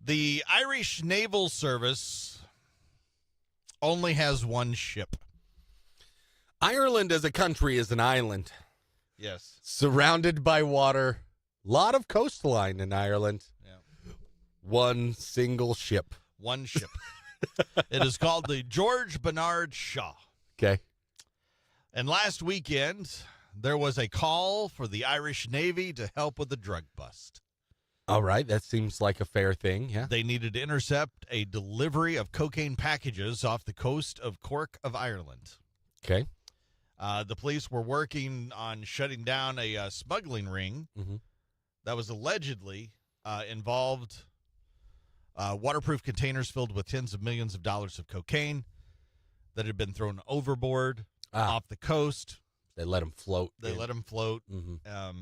The Irish Naval Service only has one ship. Ireland as a country is an island. Yes. Surrounded by water. Lot of coastline in Ireland. Yeah. One single ship. One ship. It is called the George Bernard Shaw. Okay. And last weekend, there was a call for the Irish Navy to help with the drug bust. All right. That seems like a fair thing. Yeah. They needed to intercept a delivery of cocaine packages off the coast of Cork of Ireland. Okay. The police were working on shutting down a smuggling ring that was allegedly involved waterproof containers filled with tens of millions of dollars of cocaine that had been thrown overboard off the coast. They let them float. Let them float. Mm-hmm.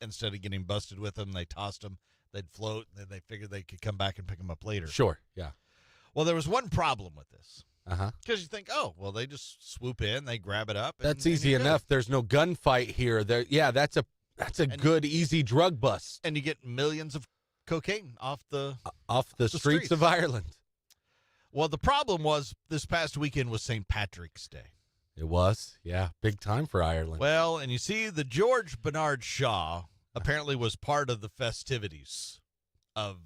Instead of getting busted with them, they tossed them. They'd float, and then they figured they could come back and pick them up later. Sure, yeah. Well, there was one problem with this. Uh-huh. Because you think, oh, well, they just swoop in, they grab it up. That's easy enough. There's no gunfight here. That's a good, easy drug bust. And you get millions of cocaine off the streets of Ireland. Well, the problem was this past weekend was St. Patrick's Day. It was, yeah, big time for Ireland. Well, and you see, the George Bernard Shaw apparently was part of the festivities of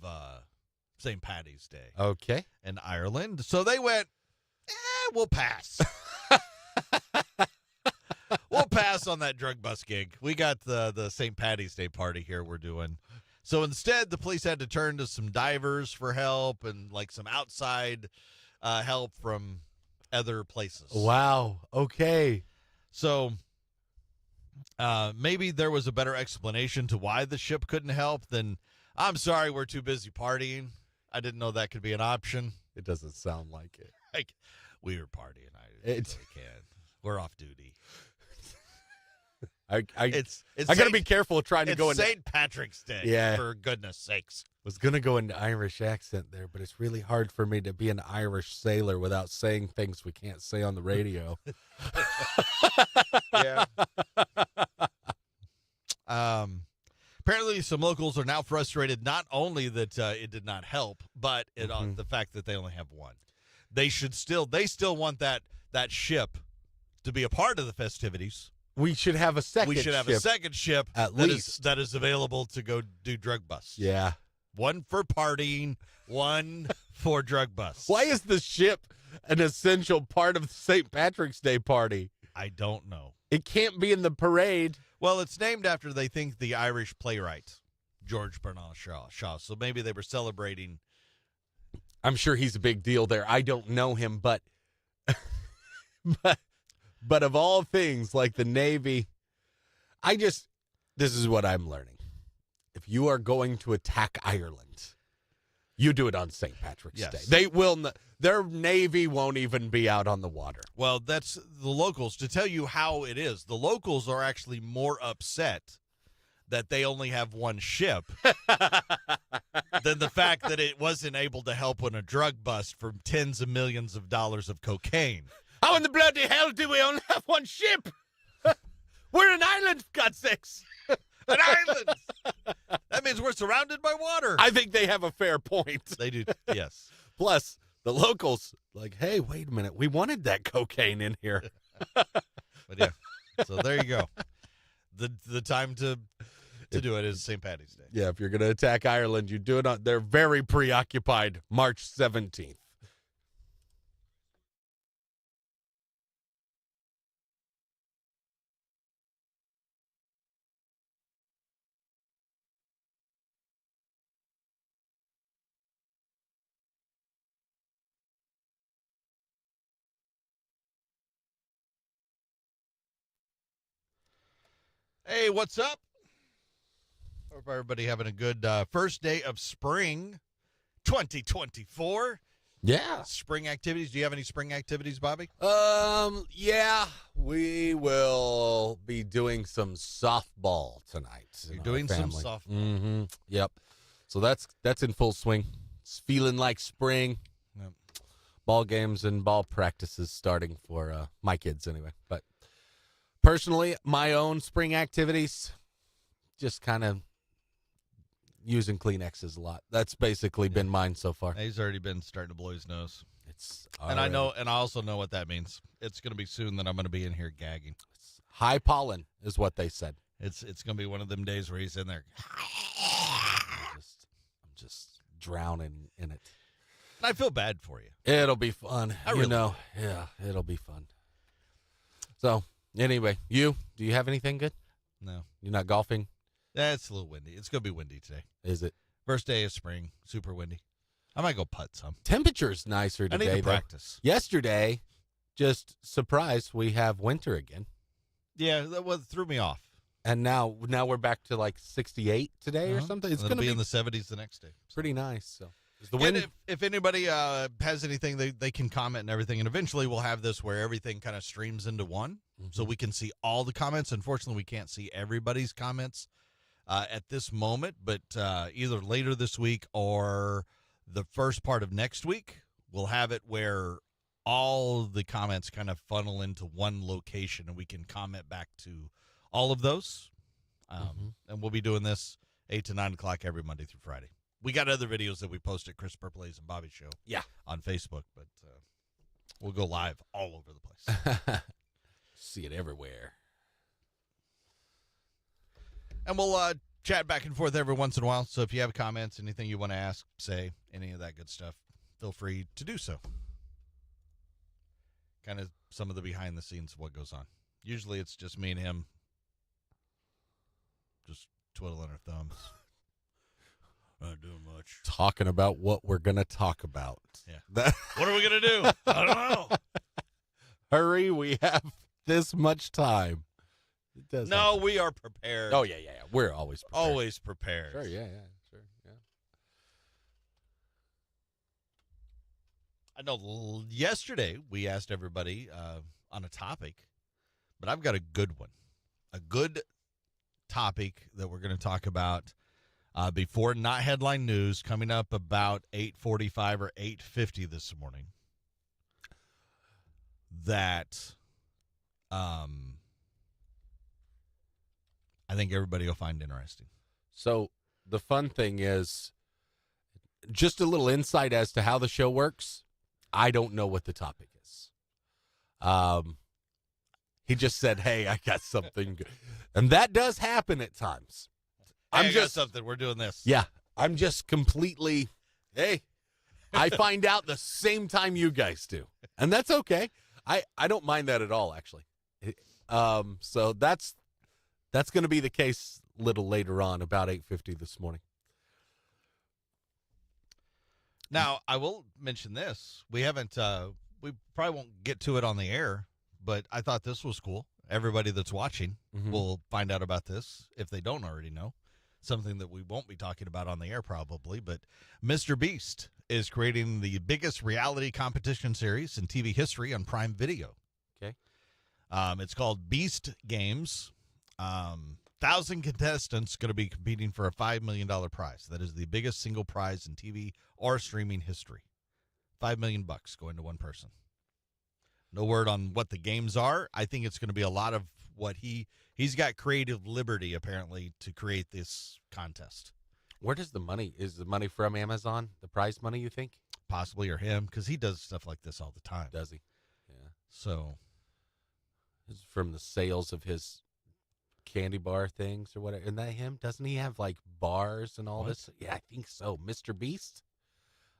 St. Patty's Day. Okay. In Ireland. So they went, we'll pass. We'll pass on that drug bust gig. We got the St. Patty's Day party here we're doing. So instead, the police had to turn to some divers for help and like some outside help from other places. Wow. Okay. So maybe there was a better explanation to why the ship couldn't help than, I'm sorry, we're too busy partying. I didn't know that could be an option. It doesn't sound like it. Like, we were partying. I really can. We're off duty. I It's got to be careful trying to go into St. Patrick's Day. Yeah. For goodness sakes. Was going to go into Irish accent there, but it's really hard for me to be an Irish sailor without saying things we can't say on the radio. Yeah. Apparently, some locals are now frustrated not only that it did not help, but the fact that they only have one. They still want that ship to be a part of the festivities. We should have a second ship. We should have a second ship at least that is available to go do drug busts. Yeah. One for partying, one for drug busts. Why is the ship an essential part of the St. Patrick's Day party? I don't know. It can't be in the parade. Well, it's named after, they think, the Irish playwright, George Bernard Shaw. So maybe they were celebrating. I'm sure he's a big deal there. I don't know him, but but of all things, like the Navy, this is what I'm learning. If you are going to attack Ireland, you do it on St. Patrick's Day. They will their Navy won't even be out on the water. Well, that's the locals. To tell you how it is, the locals are actually more upset that they only have one ship than the fact that it wasn't able to help in a drug bust for tens of millions of dollars of cocaine. How in the bloody hell do we only have one ship? We're an island, for God's sakes. An island! That means we're surrounded by water. I think they have a fair point. They do, yes. Plus, the locals, like, hey, wait a minute. We wanted that cocaine in here. But yeah, so there you go. The time to do it is St. Patty's Day. Yeah, if you're going to attack Ireland, you do it on, they're very preoccupied, March 17th. Hey, what's up? Hope everybody having a good first day of spring 2024. Yeah. Spring activities. Do you have any spring activities, Bobby? Yeah, we will be doing some softball tonight. You're doing some softball. Mm-hmm. Yep. So that's in full swing. It's feeling like spring. Yep. Ball games and ball practices starting for my kids anyway. But personally, my own spring activities, just kind of using Kleenexes a lot. That's basically been mine so far. He's already been starting to blow his nose. It's and I also know what that means. It's going to be soon that I'm going to be in here gagging. It's high pollen is what they said. It's going to be one of them days where he's in there. I'm just drowning in it. I feel bad for you. It'll be fun. Yeah, it'll be fun. So, anyway, do you have anything good? No. You're not golfing? It's a little windy. It's going to be windy today. Is it? First day of spring, super windy. I might go putt some. Temperature's nicer today. I need to practice. Yesterday, just surprised we have winter again. Yeah, that threw me off. And now we're back to like 68 today or something. It's going to be in the 70s the next day. Pretty nice. So, is the wind? If anybody has anything, they can comment and everything. And eventually we'll have this where everything kind of streams into one, so we can see all the comments. Unfortunately, we can't see everybody's comments at this moment, but either later this week or the first part of next week, we'll have it where all the comments kind of funnel into one location, and we can comment back to all of those. And we'll be doing this 8 to 9 o'clock every Monday through Friday. We got other videos that we post at Chris Purple's and Bobby's show on Facebook, but we'll go live all over the place. See it everywhere. And we'll chat back and forth every once in a while. So if you have comments, anything you want to ask, say, any of that good stuff, feel free to do so. Kind of some of the behind the scenes of what goes on. Usually it's just me and him just twiddling our thumbs. Not doing much. Talking about what we're going to talk about. Yeah. What are we going to do? I don't know. Hurry, we have this much time. No, we are prepared. Oh, yeah. We're always prepared. Always prepared. Sure, yeah. I know yesterday we asked everybody on a topic, but I've got a good one. A good topic that we're going to talk about before Not Headline News, coming up about 8:45 or 8:50 this morning. That I think everybody will find interesting. So the fun thing is, just a little insight as to how the show works. I don't know what the topic is. He just said, "Hey, I got something good," and that does happen at times. I got something. We're doing this. Yeah, I'm just completely. Hey, I find out the same time you guys do, and that's okay. I don't mind that at all, actually. So that's going to be the case a little later on, about 8:50 this morning. Now, I will mention this. We haven't, we probably won't get to it on the air, but I thought this was cool. Everybody that's watching will find out about this if they don't already know. Something that we won't be talking about on the air probably, but Mr. Beast is creating the biggest reality competition series in TV history on Prime Video. Okay. It's called Beast Games. 1,000 contestants going to be competing for a $5 million prize. That is the biggest single prize in TV or streaming history. $5 million going to one person. No word on what the games are. I think it's going to be a lot of what he's got creative liberty, apparently, to create this contest. Where does the money, is the money from Amazon, the prize money, you think? Possibly, or him, because he does stuff like this all the time. Does he? Yeah. So. It's from the sales of his candy bar things or whatever. Isn't that him? Doesn't he have like bars and all this? Yeah, I think so. Mr. Beast?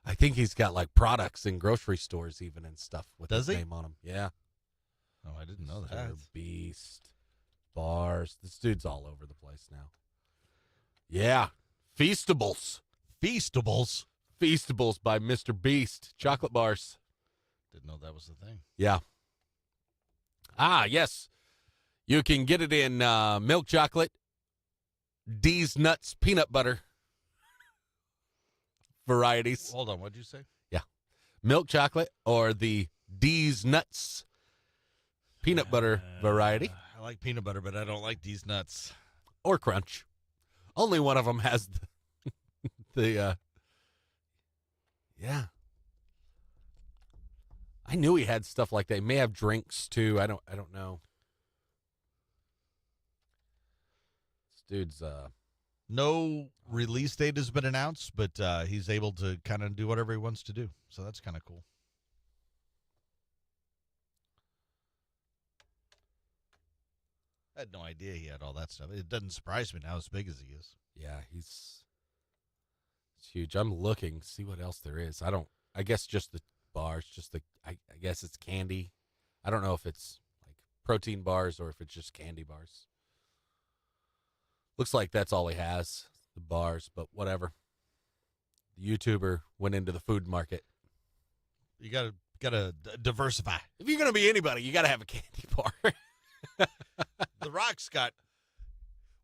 I think he's got like products in grocery stores even and stuff with his name on them. Yeah. Oh, I didn't know that. Mr. Beast. Bars. This dude's all over the place now. Yeah. Feastables. Feastables by Mr. Beast. Chocolate bars. Didn't know that was the thing. Yeah. Ah, yes. You can get it in milk chocolate, D's Nuts peanut butter varieties. Hold on, what'd you say? Yeah. Milk chocolate or the D's Nuts peanut butter variety. I like peanut butter, but I don't like D's Nuts. Or Crunch. Only one of them has yeah. I knew he had stuff like that. He may have drinks too. I don't know. This dude's No release date has been announced, but he's able to kind of do whatever he wants to do. So that's kind of cool. I had no idea he had all that stuff. It doesn't surprise me now as big as he is. Yeah, it's huge. I'm looking, see what else there is. I guess just the bars, I guess it's candy. I don't know if it's like protein bars or if it's just candy bars. Looks like that's all he has, the bars, but whatever. The YouTuber went into the food market. You gotta diversify. If you're gonna be anybody, you gotta have a candy bar. The Rock's got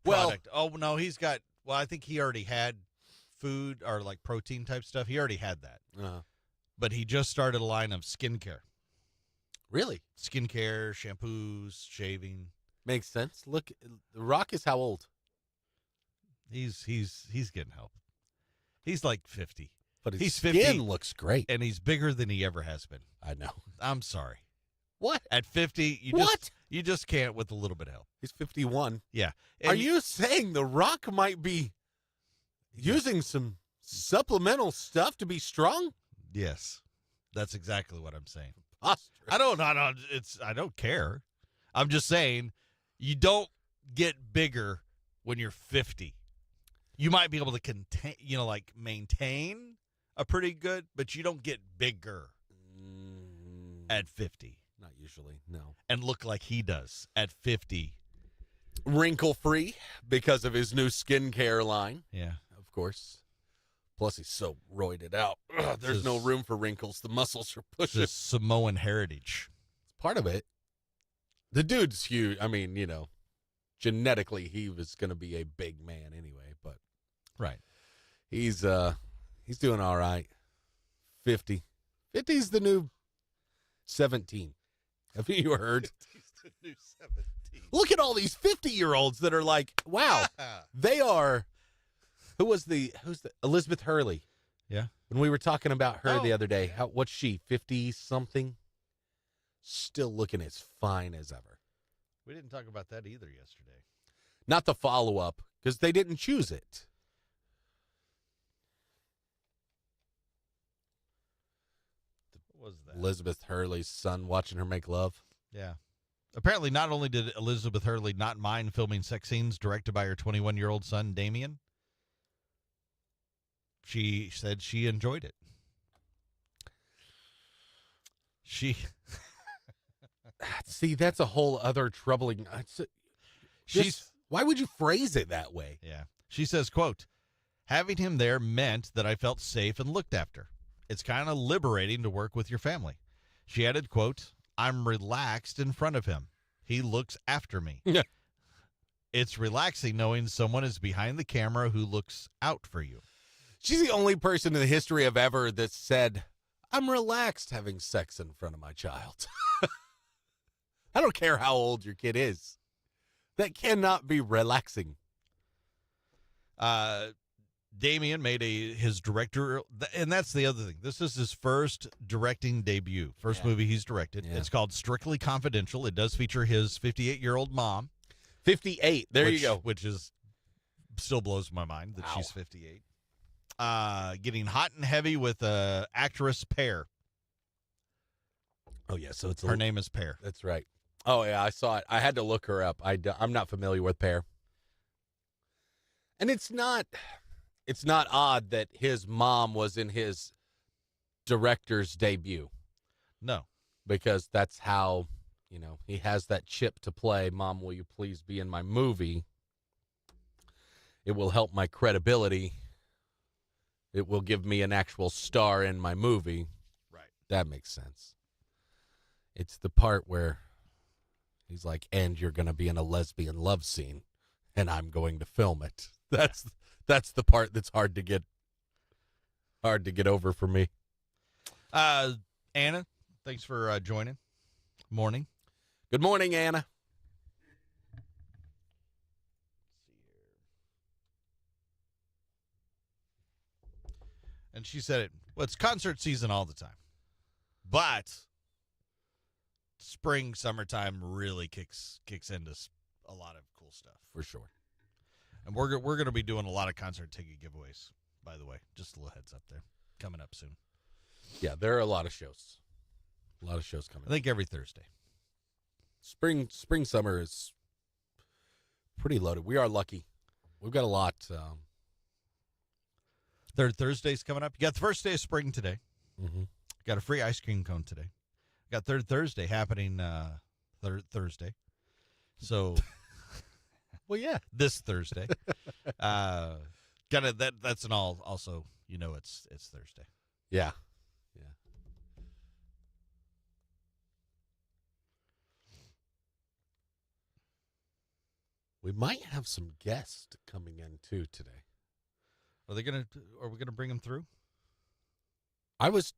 Well, product. Oh no, he's got. Well, I think he already had food or like protein type stuff. He already had that, but he just started a line of skincare. Really? Skincare, shampoos, shaving. Makes sense. Look, The Rock is how old? He's getting help. He's like 50. But his he's skin 50, looks great. and he's bigger than he ever has been. I know. I'm sorry. What? At 50, you just can't with a little bit of help. He's 51. Yeah. Are you saying The Rock might be using some supplemental stuff to be strong? Yes. That's exactly what I'm saying. Posture. I don't care. I'm just saying you don't get bigger when you're 50. You might be able to maintain a pretty good, but you don't get bigger at 50. Not usually, no. And look like he does at 50. Wrinkle-free because of his new skincare line. Yeah. Of course. Plus, he's so roided out. Ugh, there's no room for wrinkles. The muscles are pushing. It's Samoan heritage. It's part of it. The dude's huge. I mean, genetically, he was going to be a big man anyway, but right. He's doing all right. 50. 50's the new 17. Have you heard? 50's the new 17. Look at all these 50-year-olds that are like, wow, they are. Who's Elizabeth Hurley? Yeah. When we were talking about her the other day, what's she, 50-something? Still looking as fine as ever. We didn't talk about that either yesterday. Not the follow-up, because they didn't choose it. What was that? Elizabeth Hurley's son watching her make love. Yeah. Apparently, not only did Elizabeth Hurley not mind filming sex scenes directed by her 21-year-old son, Damien, she said she enjoyed it. See, that's a whole other troubling. Why would you phrase it that way? Yeah. She says, quote, having him there meant that I felt safe and looked after. It's kind of liberating to work with your family. She added, quote, I'm relaxed in front of him. He looks after me. Yeah. It's relaxing knowing someone is behind the camera who looks out for you. She's the only person in the history of ever that said, I'm relaxed having sex in front of my child. I don't care how old your kid is. That cannot be relaxing. Damien made his director, and that's the other thing. This is his first directing debut, first movie he's directed. Yeah. It's called Strictly Confidential. It does feature his 58-year-old mom. 58. There you go. Which still blows my mind that she's 58. Getting hot and heavy with actress Pear. Oh, yeah. So her name is Pear. That's right. Oh, yeah. I saw it. I had to look her up. I'm not familiar with Pear. And it's not odd that his mom was in his director's debut. No. Because that's how, he has that chip to play. Mom, will you please be in my movie? It will help my credibility. It will give me an actual star in my movie. Right. That makes sense. It's the part where he's like, and you're going to be in a lesbian love scene, and I'm going to film it. That's the part that's hard to get over for me. Anna, thanks for joining. Morning. Good morning, Anna. And she said it's concert season all the time. But spring, summertime really kicks into a lot of cool stuff. For sure. And we're going to be doing a lot of concert ticket giveaways, by the way. Just a little heads up there. Coming up soon. Yeah, there are a lot of shows. A lot of shows coming. I think every Thursday. Spring, summer is pretty loaded. We are lucky. We've got a lot. Third Thursday's coming up. You got the first day of spring today. Mm-hmm. Got a free ice cream cone today. Got Third Thursday happening Thursday. So, well, yeah, this Thursday. That's an all. Also, it's Thursday. Yeah. We might have some guests coming in too today. Are we gonna bring them through? I was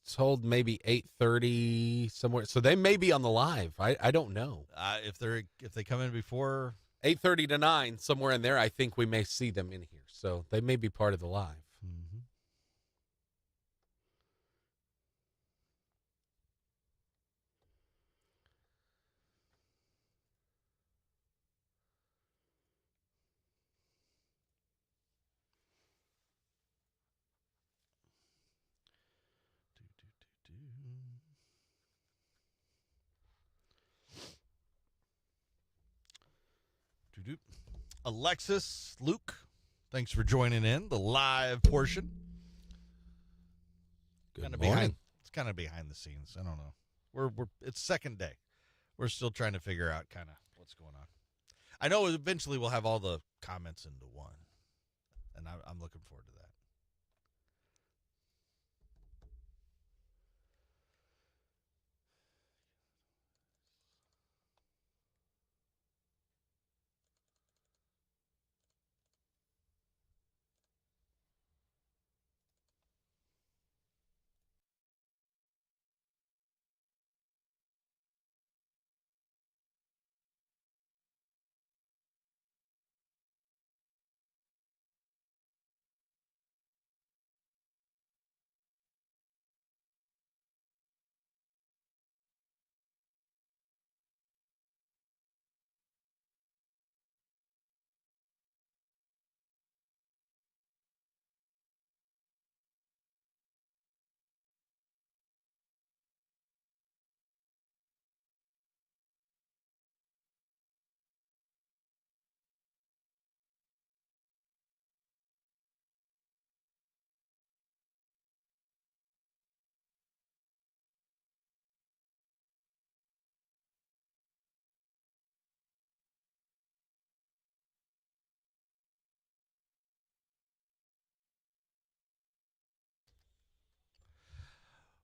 told maybe 8:30 somewhere, so they may be on the live. I don't know. If they come in before 8:30 to 9, somewhere in there, I think we may see them in here. So they may be part of the live. Mm-hmm. Alexis, Luke, thanks for joining in the live portion. Good morning. It's kind of behind the scenes. I don't know. It's second day. We're still trying to figure out kind of what's going on. I know eventually we'll have all the comments into one, and I'm looking forward to that.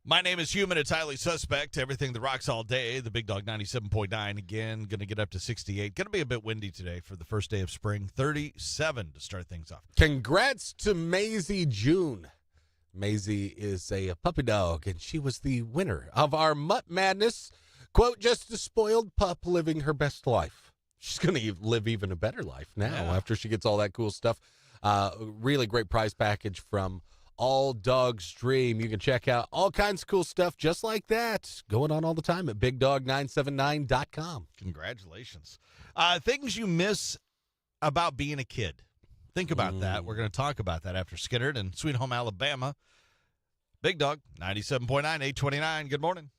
My name is Human. It's highly suspect. Everything that rocks all day. The Big Dog 97.9 again. Going to get up to 68. Going to be a bit windy today for the first day of spring. 37 to start things off. Congrats to Maisie June. Maisie is a puppy dog, and she was the winner of our Mutt Madness. Quote, just a spoiled pup living her best life. She's going to live even a better life now after she gets all that cool stuff. Really great prize package from All Dogs Dream. You can check out all kinds of cool stuff just like that going on all the time at BigDog979.com. Congratulations. Things you miss about being a kid. Think about that. We're going to talk about that after Skinnerd and Sweet Home Alabama. Big Dog 97.9, 829. Good morning.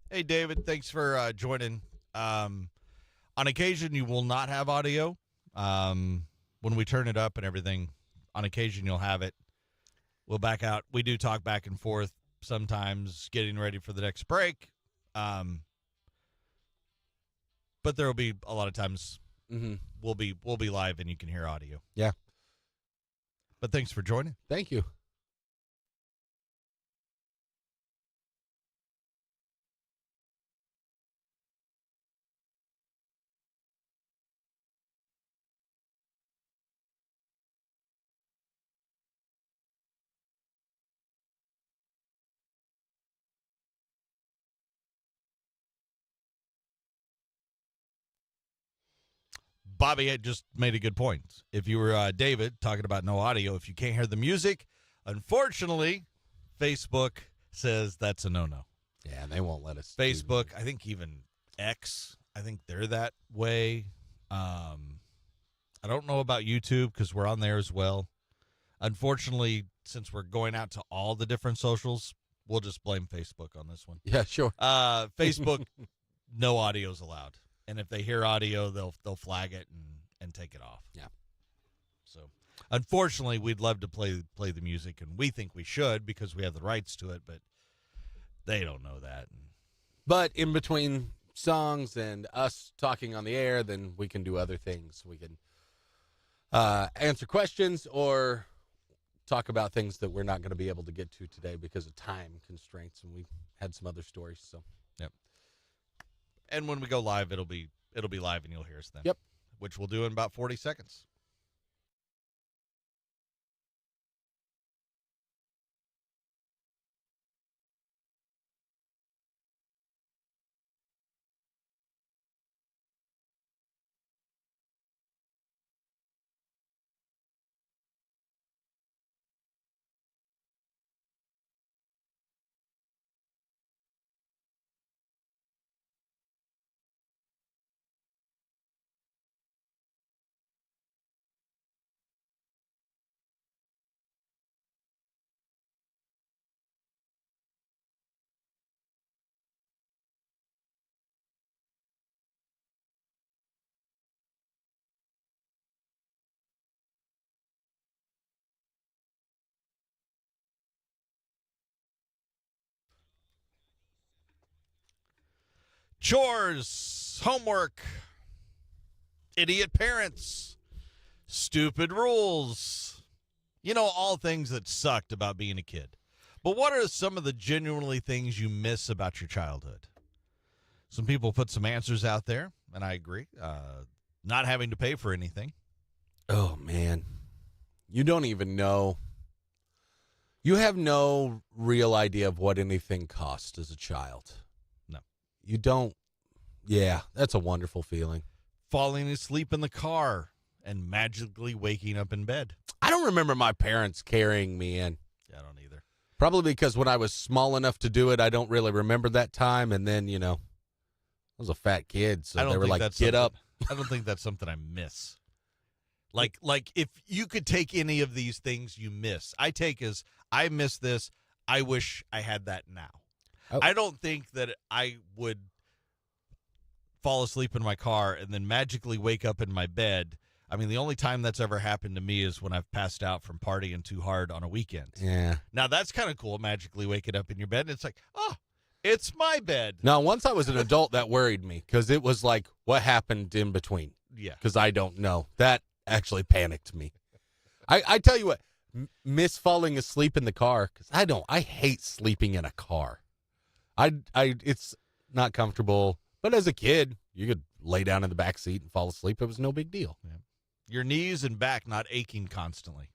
Hey, David, thanks for joining. On occasion, you will not have audio. When we turn it up and everything, on occasion, you'll have it. We'll back out. We do talk back and forth sometimes, getting ready for the next break. But there will be a lot of times we'll be live and you can hear audio. Yeah. But thanks for joining. Thank you. Bobby had just made a good point. If you were David talking about no audio, if you can't hear the music, unfortunately, Facebook says that's a no-no. Yeah, they won't let us. Facebook, I think even X, I think they're that way. I don't know about YouTube because we're on there as well. Unfortunately, since we're going out to all the different socials, we'll just blame Facebook on this one. Yeah, sure. Facebook, no audio is allowed. And if they hear audio, they'll flag it and take it off. Yeah. So, unfortunately, we'd love to play the music, and we think we should because we have the rights to it, but they don't know that. But in between songs and us talking on the air, then we can do other things. We can answer questions or talk about things that we're not going to be able to get to today because of time constraints, and we had some other stories. So, yep. And when we go live, it'll be live, and you'll hear us then. Yep. Which we'll do in about 40 seconds. Chores, homework, idiot parents, stupid rules. You know, all things that sucked about being a kid. But what are some of the genuinely things you miss about your childhood? Some people put some answers out there, and I agree. Not having to pay for anything. oh, man. You don't even know. You have no real idea of what anything cost as a child. No. You don't. Yeah, that's a wonderful feeling. Falling asleep in the car and magically waking up in bed. I don't remember my parents carrying me in. Yeah, I don't either. Probably because when I was small enough to do it, I don't really remember that time. And then, I was a fat kid, so they were like, get up. I don't think that's something I miss. Like if you could take any of these things you miss, I take as I miss this. I wish I had that now. Oh. I don't think that I would fall asleep in my car and then magically wake up in my bed. I mean, the only time that's ever happened to me is when I've passed out from partying too hard on a weekend. Yeah. Now, that's kind of cool, magically waking up in your bed, and it's like, oh, it's my bed. Now, once I was an adult, that worried me because it was like, what happened in between? Yeah. Because I don't know. That actually panicked me. I tell you what, miss falling asleep in the car because I hate sleeping in a car. It's not comfortable. But as a kid, you could lay down in the back seat and fall asleep. It was no big deal. Yeah. Your knees and back not aching constantly.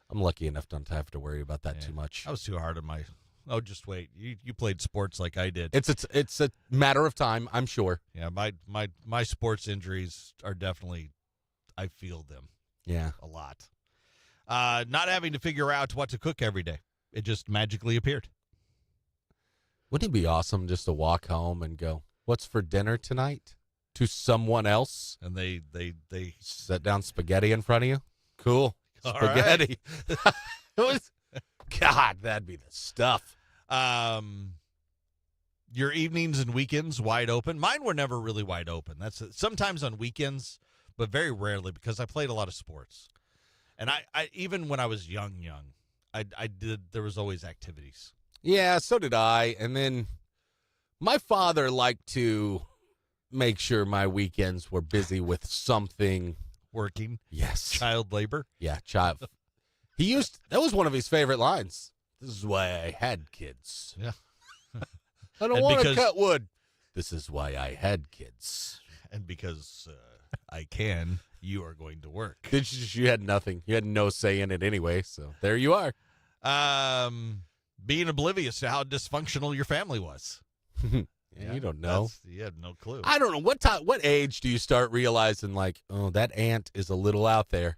I'm lucky enough not to have to worry about that too much. I was too hard on my. Oh, just wait. You played sports like I did. It's a matter of time, I'm sure. Yeah, my sports injuries are definitely. I feel them. Yeah, a lot. Not having to figure out what to cook every day. It just magically appeared. Wouldn't it be awesome just to walk home and go, "What's for dinner tonight?" to someone else, and they set down spaghetti in front of you? Cool. All spaghetti. Right. It was, God, that'd be the stuff. Your evenings and weekends wide open? Mine were never really wide open. That's sometimes on weekends, but very rarely because I played a lot of sports. And I even when I was young, I did. There was always activities. Yeah, so did I. And then my father liked to make sure my weekends were busy with something. Working. Yes. Child labor. Yeah, child. That was one of his favorite lines. This is why I had kids. Yeah. I don't want to cut wood. This is why I had kids. And because I can, you are going to work. You had nothing. You had no say in it anyway, so there you are. Being oblivious to how dysfunctional your family was. Yeah, you don't know. You had no clue. I don't know. What age do you start realizing, like, oh, that aunt is a little out there?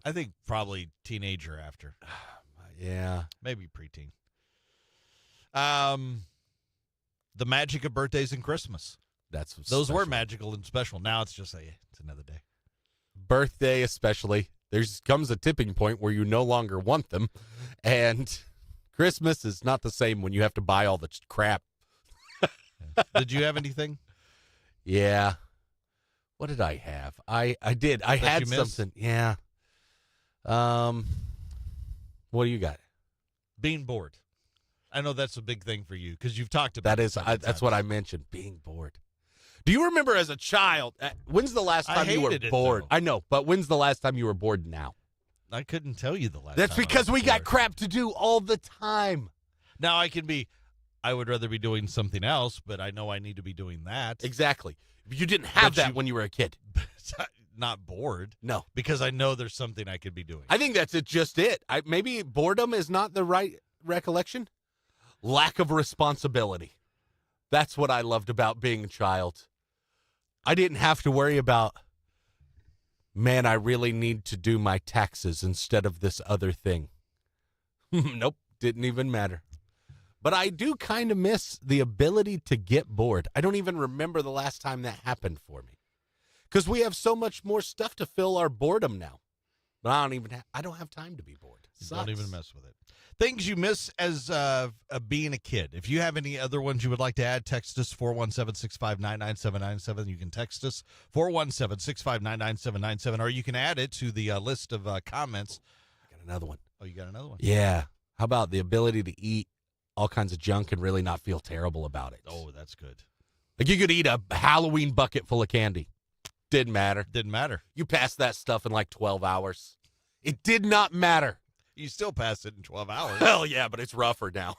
I think probably teenager after. Yeah. Maybe preteen. The magic of birthdays and Christmas. Those were magical and special. Now it's just it's another day. Birthday especially. There comes a tipping point where you no longer want them. And Christmas is not the same when you have to buy all the crap. Did you have anything? Yeah. What did I have? I did. I had something. Yeah. What do you got? Being bored. I know that's a big thing for you because you've talked about that's what I mentioned, being bored. Do you remember as a child, when's the last time you were bored? I know, but when's the last time you were bored now? I couldn't tell you the last That's time. Because we got crap to do all the time. Now I would rather be doing something else, but I know I need to be doing that. Exactly. You didn't have that when you were a kid. Not bored. No. Because I know there's something I could be doing. I think that's just it. Maybe boredom is not the right recollection. Lack of responsibility. That's what I loved about being a child. I didn't have to worry about, man, I really need to do my taxes instead of this other thing. Nope, didn't even matter. But I do kind of miss the ability to get bored. I don't even remember the last time that happened for me. Because we have so much more stuff to fill our boredom now. But I don't have time to be bored. Don't even mess with it. Things you miss as being a kid. If you have any other ones you would like to add, text us 417-659-9797. You can text us 417-659-9797, or you can add it to the list of comments. I got another one. Oh, you got another one? Yeah. How about the ability to eat all kinds of junk and really not feel terrible about it? Oh, that's good. Like you could eat a Halloween bucket full of candy. Didn't matter. Didn't matter. You passed that stuff in like 12 hours. It did not matter. You still passed it in 12 hours. Hell yeah, but it's rougher now.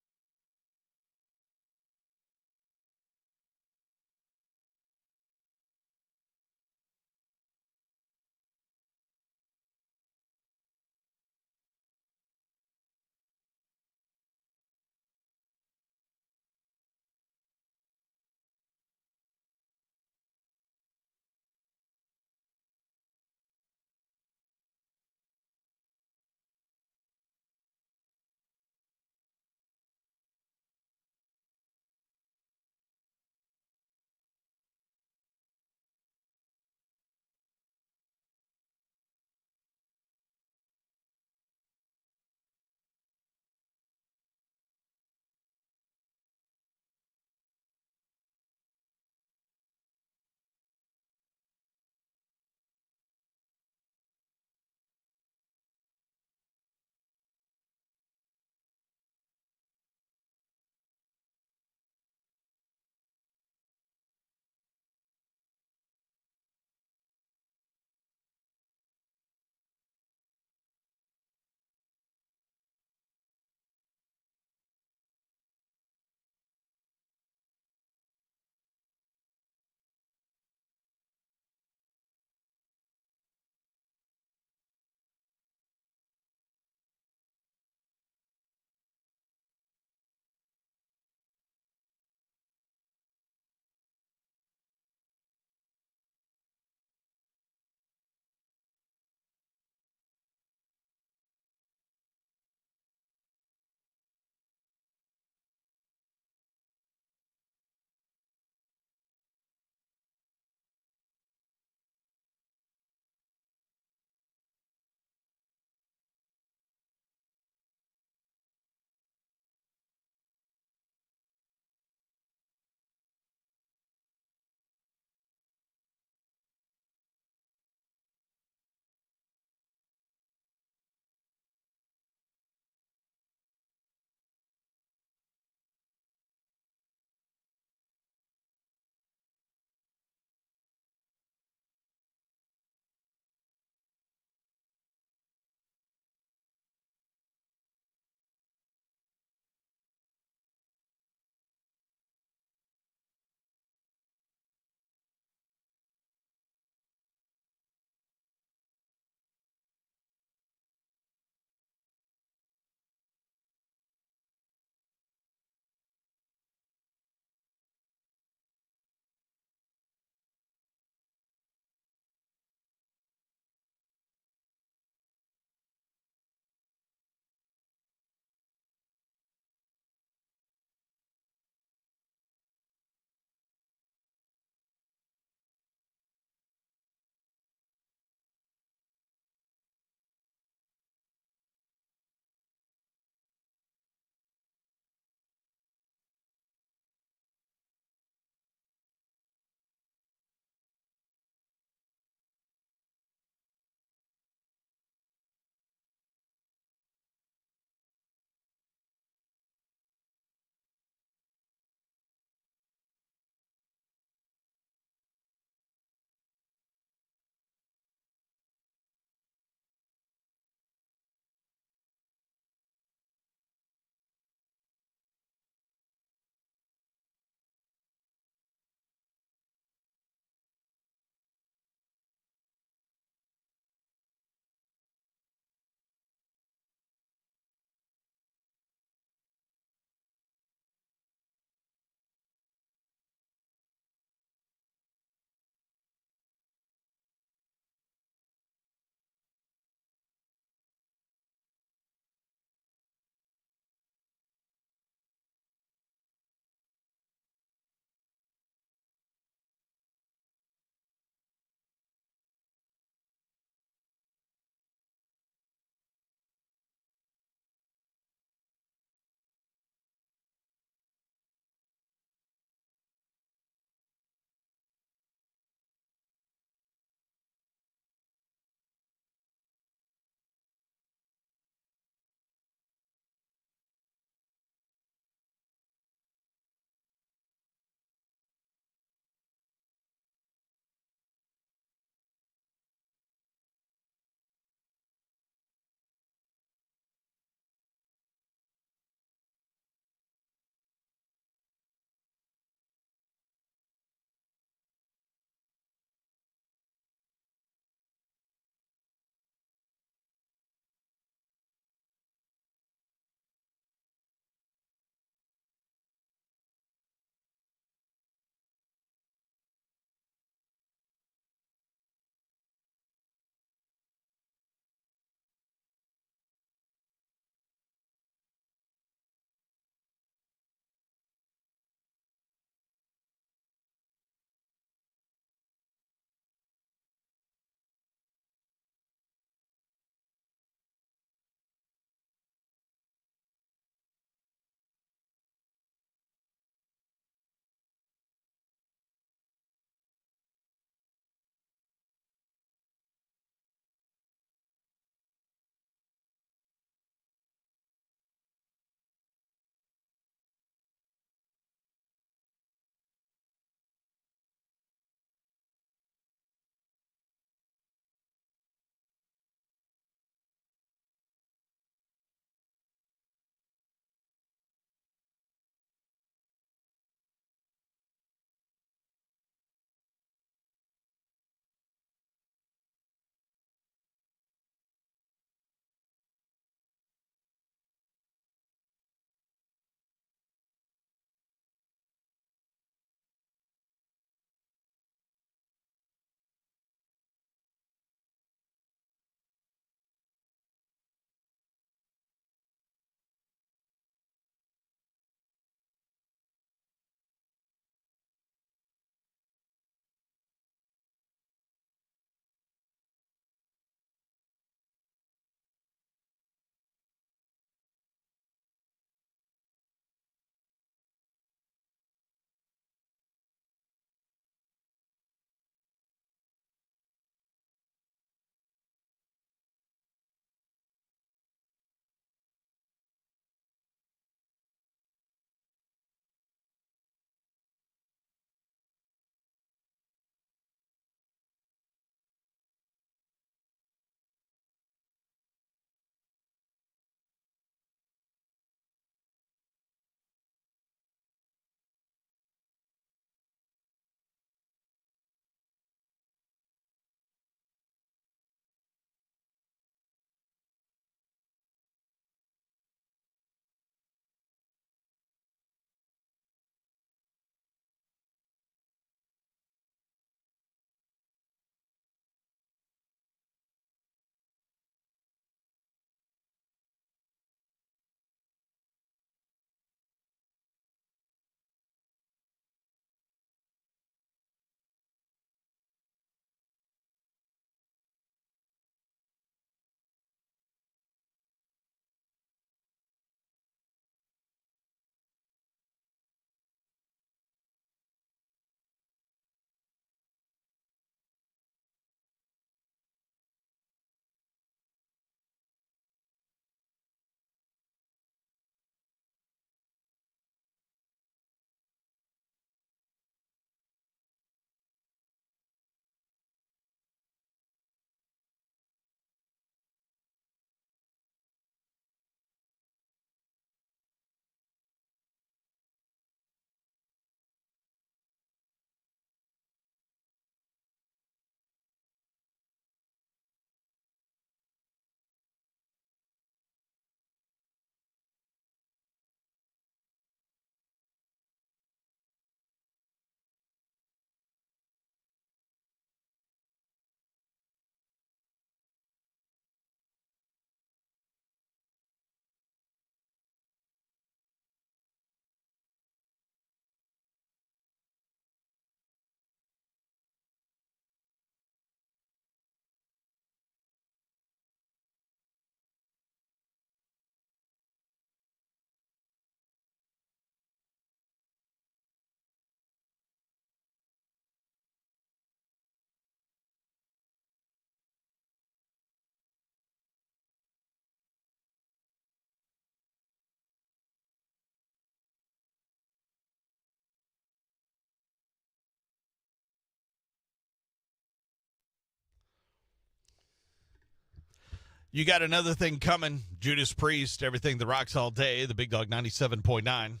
You got another thing coming. Judas Priest, Everything That Rocks All Day, the Big Dog 97.9.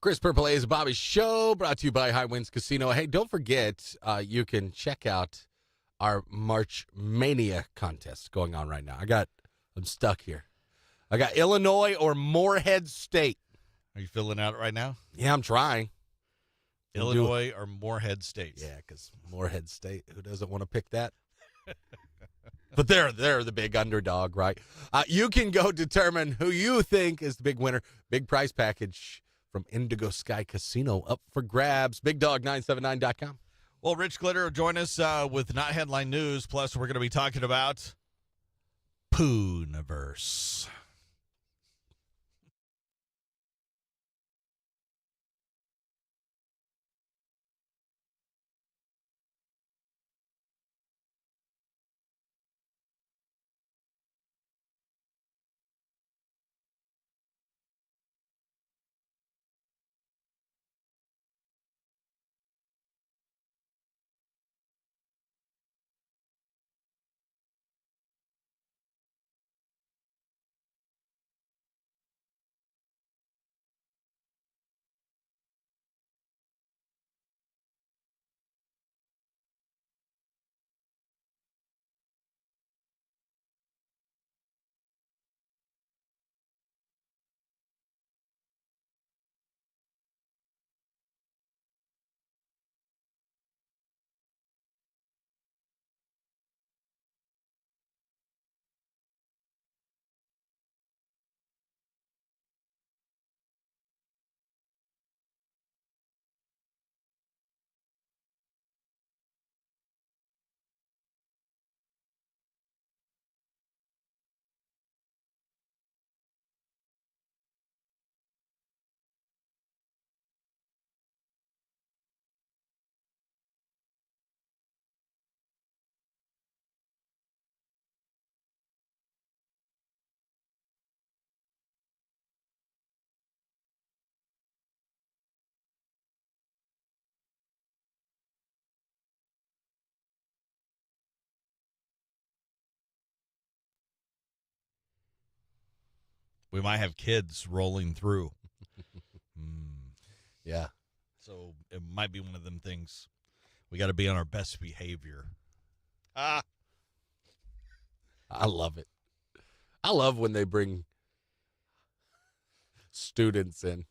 Chris Purple is Bobby's show, brought to you by High Winds Casino. Hey, don't forget, you can check out our March Mania contest going on right now. I'm stuck here. I got Illinois or Morehead State. Are you filling out right now? Yeah, I'm trying. Illinois or Morehead State? Yeah, because Morehead State, who doesn't want to pick that? But they're the big underdog, right? You can go determine who you think is the big winner. Big prize package from Indigo Sky Casino up for grabs. BigDog979.com. Well, Rich Glitter will join us with Not Headline News. Plus, we're going to be talking about Pooniverse. We might have kids rolling through. Yeah. So it might be one of them things. We got to be on our best behavior. I love it. I love when they bring students in.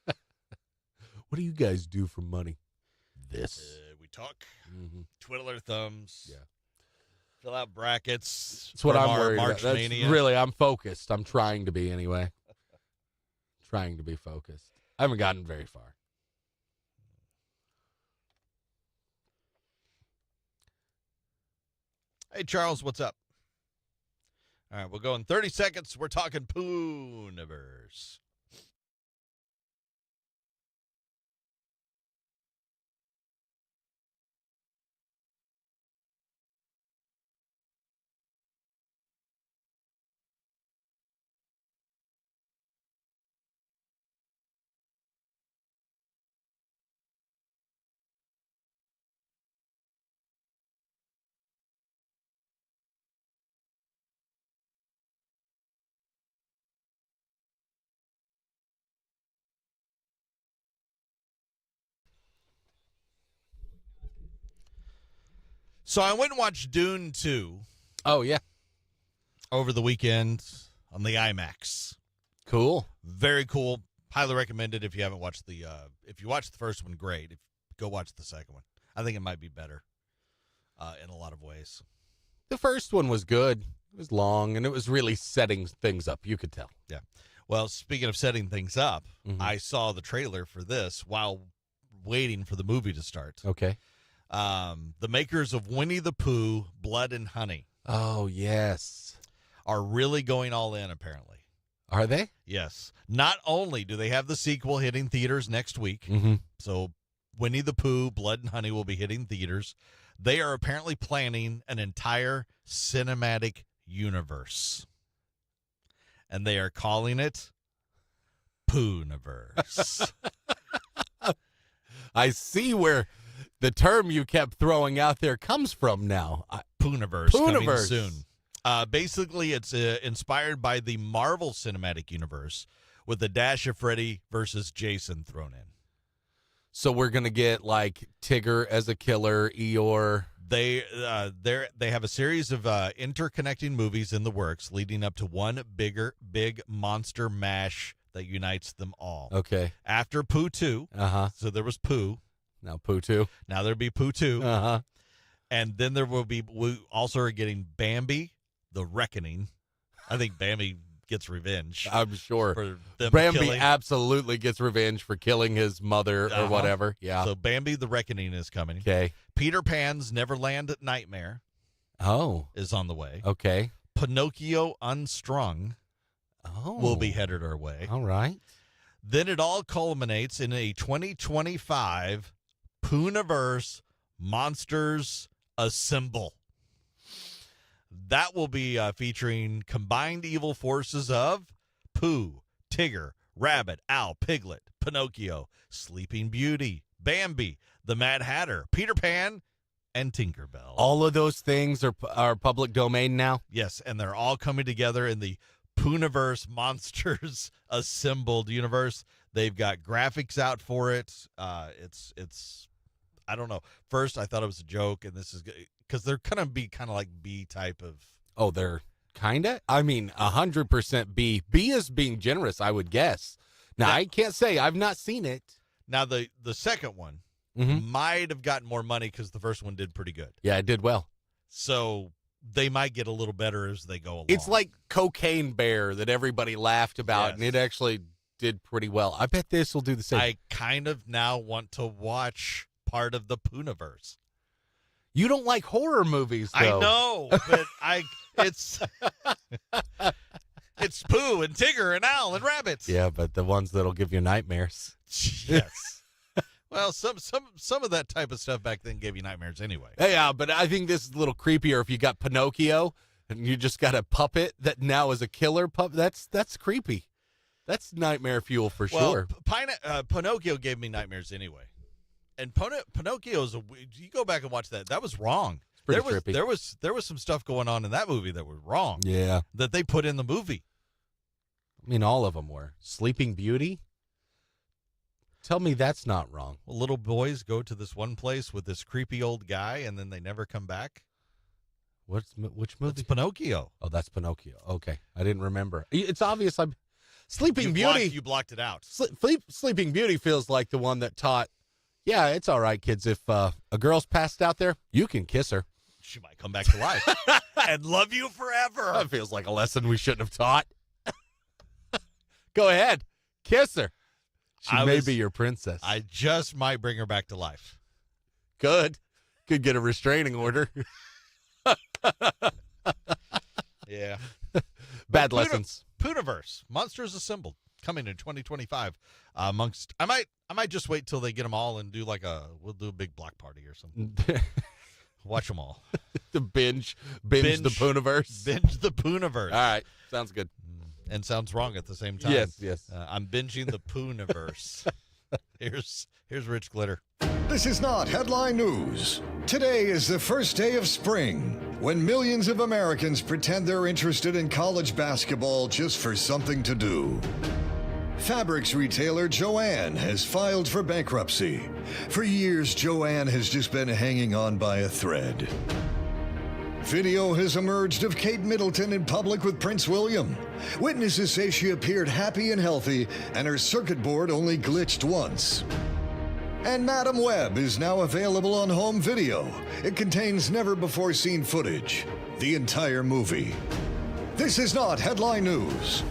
What do you guys do for money? This. We talk, twiddle our thumbs. Yeah. Fill out brackets. That's what from I'm our worried March about. Mania. Really, I'm focused. I'm trying to be anyway. Trying to be focused. I haven't gotten very far. Hey, Charles, what's up? All right, we'll go in 30 seconds. We're talking Pooniverse. So I went and watched Dune 2 Oh, yeah. over the weekend on the IMAX. Cool. Very cool. Highly recommended if you haven't watched the if you watched the first one, great. Go watch the second one. I think it might be better in a lot of ways. The first one was good. It was long, and it was really setting things up. You could tell. Yeah. Well, speaking of setting things up, I saw the trailer for this while waiting for the movie to start. Okay. The makers of Winnie the Pooh, Blood and Honey. Oh, yes. Are really going all in, apparently. Are they? Yes. Not only do they have the sequel hitting theaters next week, so Winnie the Pooh, Blood and Honey will be hitting theaters, they are apparently planning an entire cinematic universe. And they are calling it Pooniverse. I see where the term you kept throwing out there comes from now. Pooniverse coming soon. Basically, it's inspired by the Marvel Cinematic Universe with a dash of Freddy versus Jason thrown in. So we're going to get like Tigger as a killer, Eeyore. They have a series of interconnecting movies in the works leading up to one big monster mash that unites them all. Okay. After Pooh 2, so there was Pooh. Now Pooh 2. Now there'll be Pooh 2. Uh-huh. And then we also are getting Bambi, the Reckoning. I think Bambi gets revenge. I'm sure. For them Bambi killing. absolutely gets revenge for killing his mother or whatever. Yeah. So Bambi, the Reckoning is coming. Okay. Peter Pan's Neverland Nightmare is on the way. Okay. Pinocchio Unstrung will be headed our way. All right. Then it all culminates in a 2025 Pooniverse Monsters Assemble. That will be featuring combined evil forces of Pooh, Tigger, Rabbit, Owl, Piglet, Pinocchio, Sleeping Beauty, Bambi, the Mad Hatter, Peter Pan, and Tinkerbell. All of those things are public domain now? Yes, and they're all coming together in the Pooniverse Monsters Assembled universe. They've got graphics out for it. It's I don't know. First, I thought it was a joke, and this is because they're going to be kind of like B type of. Oh, they're kind of? I mean, 100% B. B is being generous, I would guess. Now, I can't say. I've not seen it. Now, the second one might have gotten more money because the first one did pretty good. Yeah, it did well. So they might get a little better as they go along. It's like Cocaine Bear that everybody laughed about, and it actually did pretty well. I bet this will do the same. I kind of now want to watch part of the Pooniverse. You don't like horror movies, though. I know, but it's Pooh and Tigger and Owl and Rabbits. Yeah, but the ones that'll give you nightmares. Yes. Well, some of that type of stuff back then gave you nightmares anyway. Yeah, but I think this is a little creepier if you got Pinocchio and you just got a puppet that now is a killer puppet. That's creepy. That's nightmare fuel for sure. Pinocchio gave me nightmares anyway. And Pinocchio's you go back and watch that. That was wrong. It's pretty trippy. There was some stuff going on in that movie that was wrong. Yeah. That they put in the movie. I mean, all of them were. Sleeping Beauty? Tell me that's not wrong. Well, little boys go to this one place with this creepy old guy, and then they never come back. Which movie? It's Pinocchio. Oh, that's Pinocchio. Okay. I didn't remember. It's obvious Sleeping Beauty. You blocked it out. Sleeping Beauty feels like the one that taught, yeah, it's all right, kids. If a girl's passed out there, you can kiss her. She might come back to life and love you forever. That feels like a lesson we shouldn't have taught. Go ahead. Kiss her. She may be your princess. I just might bring her back to life. Could get a restraining order. Yeah. Bad lessons. Pooniverse, Monsters Assembled, coming in 2025. Amongst, I might just wait till they get them all and we'll do a big block party or something. Watch them all. The binge the Pooniverse. Binge the Pooniverse. All right, sounds good. And sounds wrong at the same time. Yes. I'm binging the Pooniverse. Here's Rich Glitter. This is not headline news. Today is the first day of spring, when millions of Americans pretend they're interested in college basketball just for something to do. Fabrics retailer Jo-Ann has filed for bankruptcy. For years, Jo-Ann has just been hanging on by a thread. Video has emerged of Kate Middleton in public with Prince William. Witnesses say she appeared happy and healthy, and her circuit board only glitched once. And Madam Web is now available on home video. It contains never-before-seen footage. The entire movie. This is not headline news.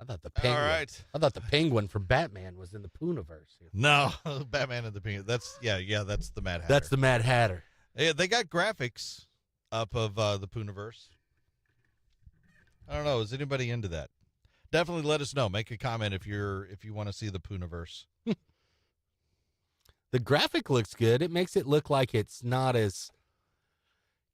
I thought the penguin. All right. I thought the penguin from Batman was in the Poonaverse here. No, Batman and the Penguin. That's that's the Mad Hatter. That's the Mad Hatter. Yeah, they got graphics up of the Poonaverse. I don't know. Is anybody into that? Definitely let us know. Make a comment if you want to see the Poonaverse. The graphic looks good. It makes it look like it's not as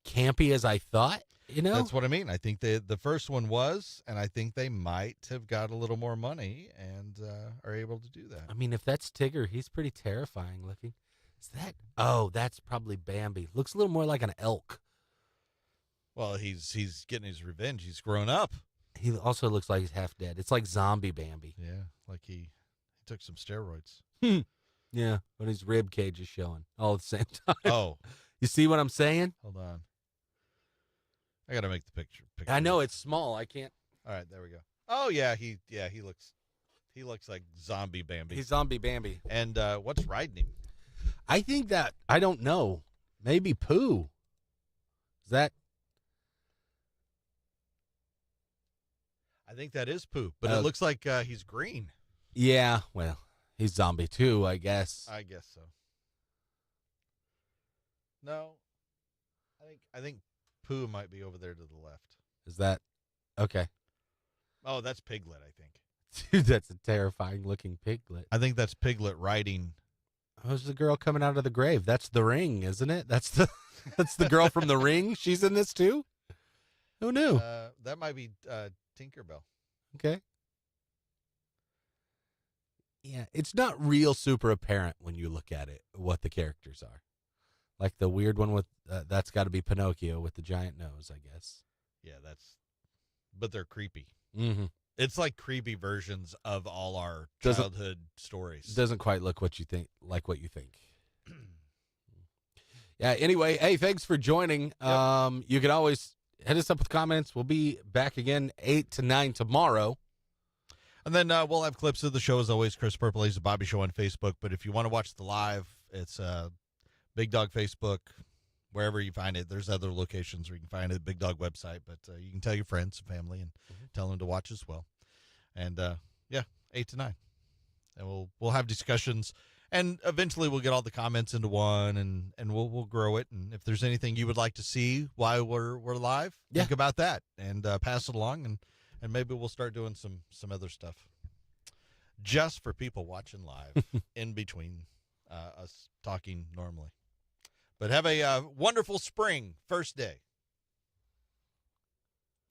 campy as I thought. You know, That's what I mean. I think the first one was, and I think they might have got a little more money and are able to do that. I mean, if that's Tigger, he's pretty terrifying looking. Is that? Oh, that's probably Bambi. Looks a little more like an elk. Well, he's getting his revenge. He's grown up. He also looks like he's half dead. It's like zombie Bambi. Yeah, like he took some steroids. Yeah, but his rib cage is showing all at the same time. Oh, You see what I'm saying? hold on. I got to make the picture. I know it's small. I can't. All right, there we go. Oh yeah, he looks like zombie Bambi. He's zombie Bambi. And what's riding him? I think that I don't know. Maybe Pooh. Is that? I think that is Pooh, but it looks like he's green. Yeah. Well, he's zombie too, I guess. I guess so. No, I think Pooh might be over there to the left. Is that okay? Oh, that's Piglet, I think. Dude, that's a terrifying looking piglet. I think that's Piglet riding. Who's the girl coming out of the grave? That's the Ring, isn't it? That's the girl from the Ring. She's in this too. Who knew? That might be Tinkerbell. Okay. Yeah, it's not real super apparent when you look at it what the characters are. Like the weird one with that's got to be Pinocchio with the giant nose, I guess. Yeah, but they're creepy. Mm-hmm. It's like creepy versions of all our Doesn't- childhood stories. Doesn't quite look what you think, like what you think. Yeah. Anyway, hey, thanks for joining. Yep. You can always hit us up with comments. We'll be back again 8 to 9 tomorrow. And then we'll have clips of the show as always. Chris Purple is the Bobby Show on Facebook. But if you want to watch the live, it's Big Dog Facebook, wherever you find it. There's other locations where you can find it, Big Dog website. But you can tell your friends and family and tell them to watch as well. And 8 to 9, and we'll have discussions. And eventually we'll get all the comments into one, and we'll grow it. And if there's anything you would like to see while we're live, think about that and pass it along, and maybe we'll start doing some other stuff just for people watching live in between us talking normally. But have a wonderful spring first day.